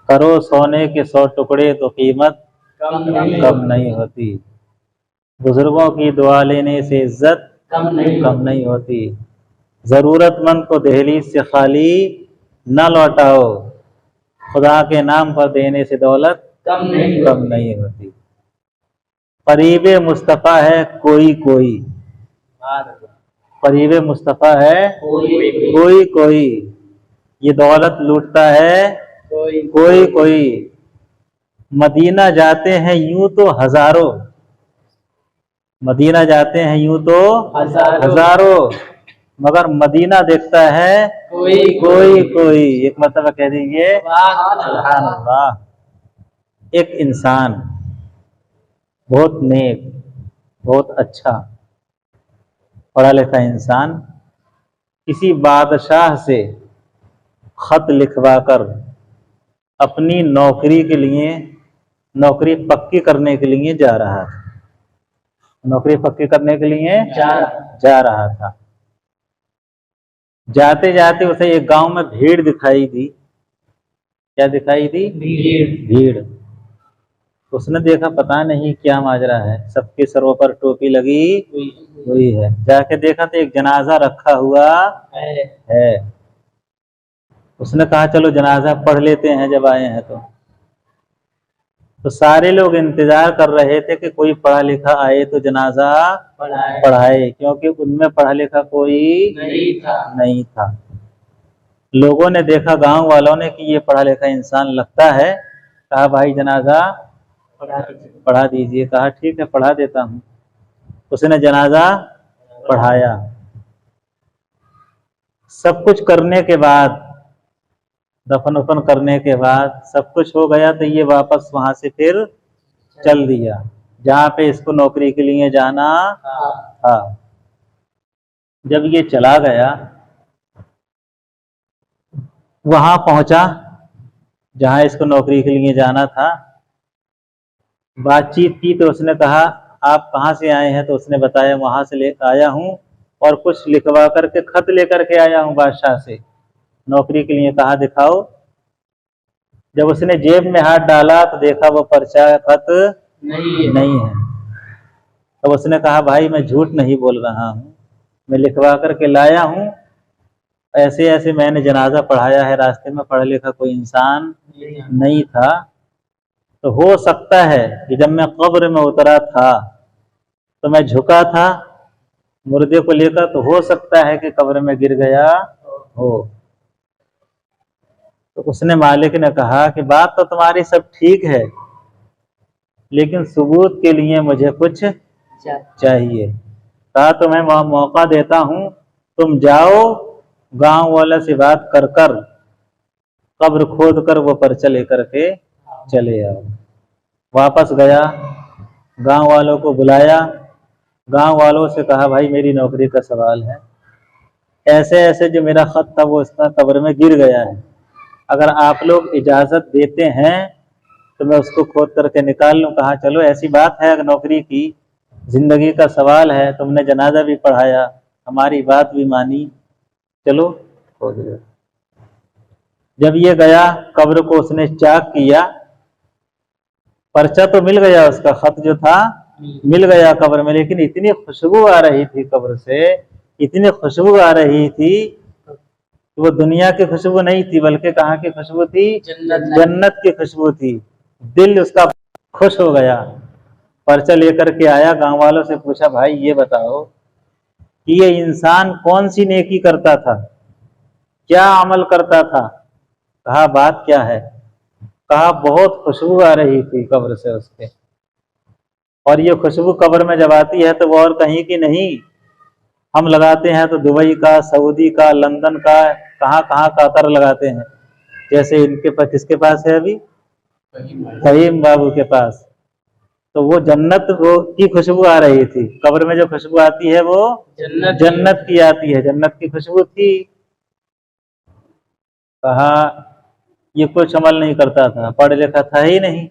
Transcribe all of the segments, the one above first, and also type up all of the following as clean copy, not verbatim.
करो सोने के 100 टुकड़े तो कीमत कम नहीं होती। बुजुर्गों की दुआ लेने से इज्जत कम नहीं होती। जरूरतमंद को दहलीज से खाली न लौटाओ, खुदा के नाम पर देने से दौलत कम नहीं होती। करीबे मुस्तफ़ा है कोई कोई, करीबे मुस्तफ़ा है कोई, ये दौलत लूटता है कोई। मदीना जाते हैं यूं तो हजारों, मदीना जाते हैं यूं तो हजारों, मगर मदीना देखता है कोई। एक मतलब कह देंगे सुभान अल्लाह। एक इंसान बहुत नेक, बहुत अच्छा पढ़ा लिखा इंसान किसी बादशाह से खत लिखवाकर अपनी नौकरी के लिए, नौकरी पक्की करने के लिए जा रहा था, नौकरी पक्की करने के लिए जा रहा था। जाते जाते उसे एक गांव में भीड़ दिखाई दी। क्या दिखाई दी? भीड़। उसने देखा पता नहीं क्या माजरा है, सबके सरों पर टोपी लगी हुई है। जाके देखा तो एक जनाजा रखा हुआ है। उसने कहा चलो जनाजा पढ़ लेते हैं जब आए हैं तो सारे लोग इंतजार कर रहे थे कि कोई पढ़ा लिखा आए तो जनाजा पढ़ाए, क्योंकि उनमें पढ़ा लिखा कोई नहीं था। लोगों ने देखा, गांव वालों ने, कि ये पढ़ा लिखा इंसान लगता है। कहा भाई जनाजा पढ़ा दीजिए। कहा ठीक है पढ़ा देता हूँ। उसने जनाजा पढ़ाया। सब कुछ करने के बाद, दफन उफन करने के बाद सब कुछ हो गया तो ये वापस वहां से फिर चल दिया जहाँ पे इसको नौकरी के लिए जाना था। जब ये चला गया, वहां पहुंचा जहां इसको नौकरी के लिए जाना था। बातचीत की तो उसने कहा आप कहाँ से आए हैं? तो उसने बताया वहां से ले आया हूँ और कुछ लिखवा करके खत लेकर के आया हूँ बादशाह से नौकरी के लिए। कहा दिखाओ। जब उसने जेब में हाथ डाला तो देखा वो पर्चा खत नहीं है। तब उसने कहा भाई मैं झूठ नहीं बोल रहा हूँ, मैं लिखवा करके लाया हूँ। ऐसे ऐसे मैंने जनाजा पढ़ाया है, रास्ते में पढ़ा लिखा कोई इंसान नहीं था। तो हो सकता है कि जब मैं कब्र में उतरा था तो मैं झुका था मुर्दे को लेकर, तो हो सकता है कि कब्र में गिर गया हो। तो उसने मालिक ने कहा कि बात तो तुम्हारी सब ठीक है, लेकिन सबूत के लिए मुझे कुछ चाहिए। कहा तुम्हें मौका देता हूं, तुम जाओ गांव वाले से बात कर कर कब्र खोद कर वो पर्चा लेकर के चले आओ। वापस गया, गांव वालों को बुलाया, गांव वालों से कहा भाई मेरी नौकरी का सवाल है, ऐसे ऐसे जो मेरा खत था वो इसका कब्र में गिर गया है, अगर आप लोग इजाजत देते हैं तो मैं उसको खोद करके निकाल लूं। कहा चलो ऐसी बात है, अगर नौकरी की जिंदगी का सवाल है, तुमने जनाजा भी पढ़ाया, हमारी बात भी मानी, चलो खोद लो। जब ये गया कब्र को उसने चाक किया, पर्चा तो मिल गया, उसका खत जो था मिल गया कब्र में, लेकिन इतनी खुशबू आ रही थी कब्र से, इतनी खुशबू आ रही थी, वो दुनिया की खुशबू नहीं थी बल्कि कहाँ की खुशबू थी? जन्नत की खुशबू थी। दिल उसका खुश हो गया। पर्चा लेकर के आया, गांव वालों से पूछा भाई ये बताओ कि ये इंसान कौन सी नेकी करता था, क्या अमल करता था? कहा बात क्या है? कहा बहुत खुशबू आ रही थी कब्र से उसके, और ये खुशबू कब्र में जब आती है तो वो और कहीं की नहीं। हम लगाते हैं तो दुबई का, सऊदी का, लंदन का, कहाँ कहाँ का अतर लगाते हैं। जैसे इनके पास, किसके पास है अभी? फहीम बाबू के पास। तो वो जन्नत वो की खुशबू आ रही थी, कब्र में जो खुशबू आती है वो जन्नत की आती है, जन्नत की खुशबू थी। कहा ये कुछ अमल नहीं करता था, पढ़ लिखा था ही नहीं,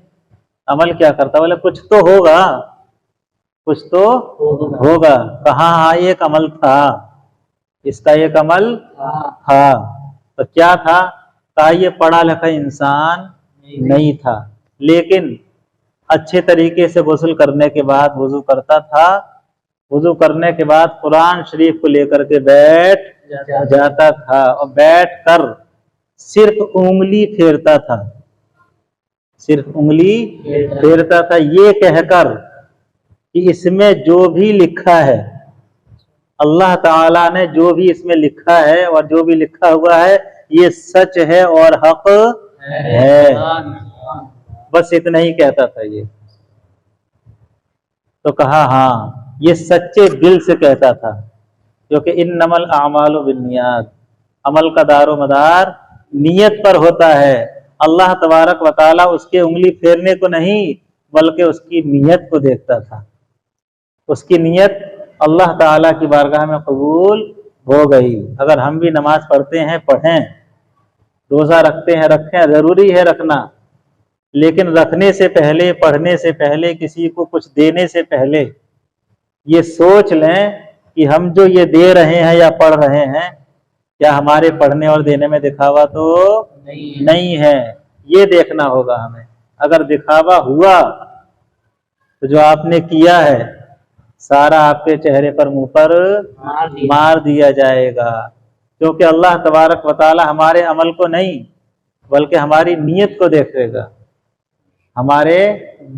अमल क्या करता? बोले कुछ तो होगा, कुछ तो होगा। कहा हाँ एक अमल था, इसका एक अमल था। तो क्या था? कहा ये पढ़ा लिखा इंसान नहीं था, लेकिन अच्छे तरीके से गुस्ल करने के बाद वुजू करता था। वुजू करने के बाद कुरान शरीफ को लेकर के बैठ जाता था और बैठ कर सिर्फ उंगली फेरता था, सिर्फ उंगली फेरता था, ये कहकर कि इसमें जो भी लिखा है, अल्लाह ताला ने जो भी इसमें लिखा है और जो भी लिखा हुआ है ये सच है और हक है, बस इतना ही कहता था ये। तो कहा हाँ, ये सच्चे दिल से कहता था, क्योंकि इन्नमल आमालु बिन्नियात, अमल का दारो मदार नियत पर होता है। अल्लाह तबारक व ताला उसके उंगली फेरने को नहीं बल्कि उसकी नियत को देखता था। उसकी नियत अल्लाह ताला की बारगाह में कबूल हो गई। अगर हम भी नमाज पढ़ते हैं पढ़ें, रोजा रखते हैं रखें, जरूरी है रखना, लेकिन रखने से पहले, पढ़ने से पहले, किसी को कुछ देने से पहले ये सोच लें कि हम जो ये दे रहे हैं या पढ़ रहे हैं, क्या हमारे पढ़ने और देने में दिखावा तो नहीं है, ये देखना होगा हमें। अगर दिखावा हुआ तो जो आपने किया है सारा आपके चेहरे पर, मुंह पर मार दिया जाएगा, क्योंकि अल्लाह तबारक व ताला हमारे अमल को नहीं बल्कि हमारी नीयत को देखेगा, हमारे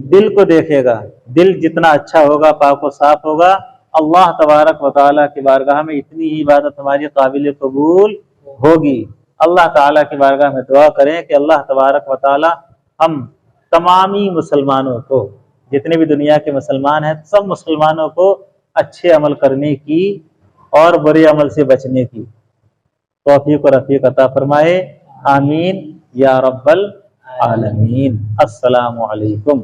दिल को देखेगा। दिल जितना अच्छा होगा, पाक व साफ होगा, अल्लाह तबारक व ताला की बारगाह में इतनी ही इबादत हमारी काबिल कबूल होगी। अल्लाह ताला की बारगाह में दुआ करें कि अल्लाह तबारक व ताला हम तमामी मुसलमानों को, जितने भी दुनिया के मुसलमान हैं, सब मुसलमानों को अच्छे अमल करने की और बुरे अमल से बचने की तौफीक और रफीक अता फरमाए। आमीन या रब्बल आलमीन। अस्सलामु अलैकुम।